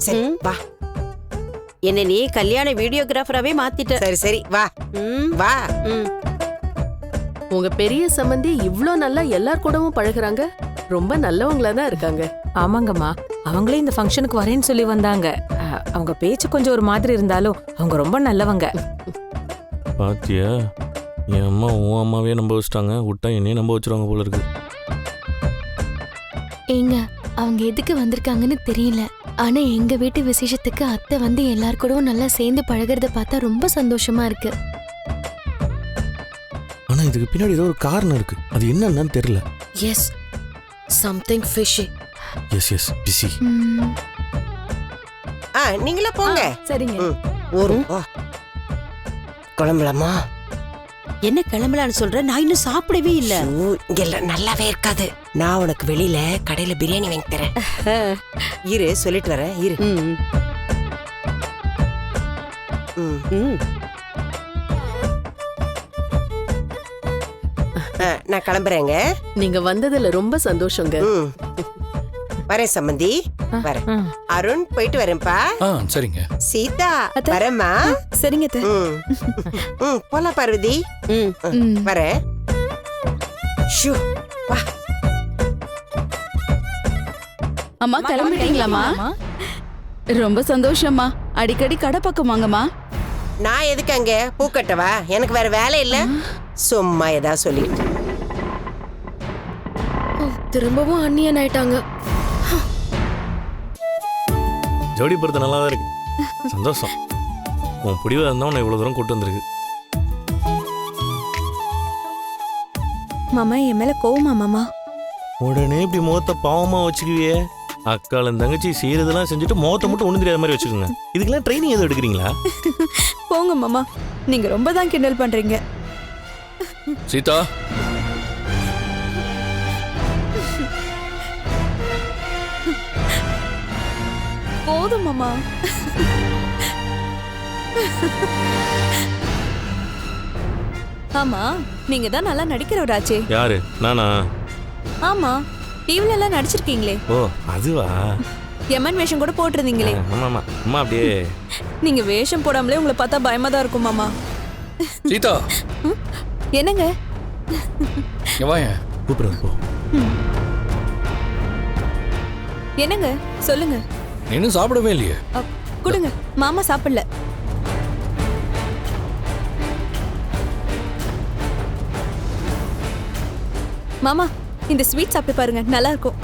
சரி வா. என்ன நீ கல்யாண வீடியோகிராஃபராவே மாத்திட்ட. சரி சரி வா வா. உங்க பெரிய சம்பந்தி இவ்ளோ நல்லா எல்லார் கூடவும் பழகுறாங்க. ரொம்ப நல்லவங்களா தான் இருக்காங்க. ஆமாங்கம்மா, அவங்களே இந்த ஃபங்க்ஷனுக்கு வரேன்னு சொல்லி வந்தாங்க. அவங்க பேச்சு கொஞ்சம் ஒரு மாதிரி இருந்தாலும் அவங்க ரொம்ப நல்லவங்க. பாத்தியா, என் அம்மா உன் அம்மாவே நம்ப வச்சுட்டாங்க, விட்டா என்னையும் நம்ப வச்சிருவாங்க போல இருக்கு. ஏங்க, அவங்க எதுக்கு வந்திருக்காங்கன்னு தெரியல. ஆனா எங்க வீட்டு விசேஷத்துக்கு அத்தை வந்து எல்லார் கூடவும் நல்லா சேர்ந்து பழகிறத பார்த்தா ரொம்ப சந்தோஷமா இருக்கு. ஆனா இதுக்கு பின்னாடி ஏதோ ஒரு காரணம் இருக்கு. அது என்னன்னு தெரியல. Yes, something fishy. Yes busy. நீங்களே போங்க. சரிங்க. ஒரு குழம்புலாமா? என்ன கிளம்பலான்னு சொல்ற? நான் இன்னும் சாப்பிடவே இல்ல. இங்கெல்லாம் நல்லாவே இருக்காது. நான் உனக்கு வெளியில கடையில பிரியாணி வாங்கி தரேன். இரு, சொல்லிட்டு வரேன். இரு. நான் கிளம்புறேங்க. நீங்க வந்ததுல ரொம்ப சந்தோஷங்க. வரேன் சம்பந்தி, வரேன். அருண், போயிட்டு வரேன்ப்பா. சரிங்க. சீதா, வரேம்மா. சரிங்க. போலாம் பார்வதி. வரேன். வா. அம்மா, கிளம்பிட்டீங்களாம்மா? ரொம்ப சந்தோஷம்மா. அடிக்கடி கடை பக்கம் வாங்கம்மா. நான் எதுக்கு அங்க பூ கட்டவா? எனக்கு வேற வேலை இல்ல. சும்மா ஏதாவது சொல்லிட்டு. திரும்பவும் அந்நியன் ஆயிட்டாங்க. ஜோடி பொறுத்த நல்லா தான் இருக்கு. சந்தோஷம். உன் பிடிவா இருந்தா உன்னை இவ்வளவு தூரம் கூட்டு வந்திருக்கு. மாமா, என் மேல கோவமா மாமா? உடனே இப்படி முகத்தை பாவமா வச்சுக்குவியே. அக்காலும் தங்கச்சி செய்யறதெல்லாம் செஞ்சுட்டு முகத்தை மட்டும் ஒண்ணு தெரியாத மாதிரி வச்சுக்கோங்க. இதுக்கெல்லாம் ட்ரைனிங் எதுவும் எடுக்கிறீங்களா? போங்க மாமா, நீங்க ரொம்ப தான் கிண்டல் பண்றீங்க. சீதா, போதும் மாமா. ஆமா, நீங்க தான் நல்லா நடிக்கிறவராச்சே. யாரு? நானா? ஆமா, டிவில எல்லாம் நடிச்சிருக்கீங்களே. ஓ, அதுவா? யமன் வேஷம் கூட போட்டிருந்தீங்களே. ஆமா அம்மா, அப்படியே நீங்க வேஷம் போடாமலே உங்களை பார்த்தா பயமா தான் இருக்கும் மாமா. சீதா, என்னங்க? இங்க வாயேன். கூப்பிடுறேன் போ. என்னங்க சொல்லுங்க. நீ இன்னும் சாப்பிடவே இல்லையே. கொடுங்க, மாமா சாப்பிடல. மாமா, இந்த ஸ்வீட் சாப்பிட்டு பாருங்க, நல்லா இருக்கும்.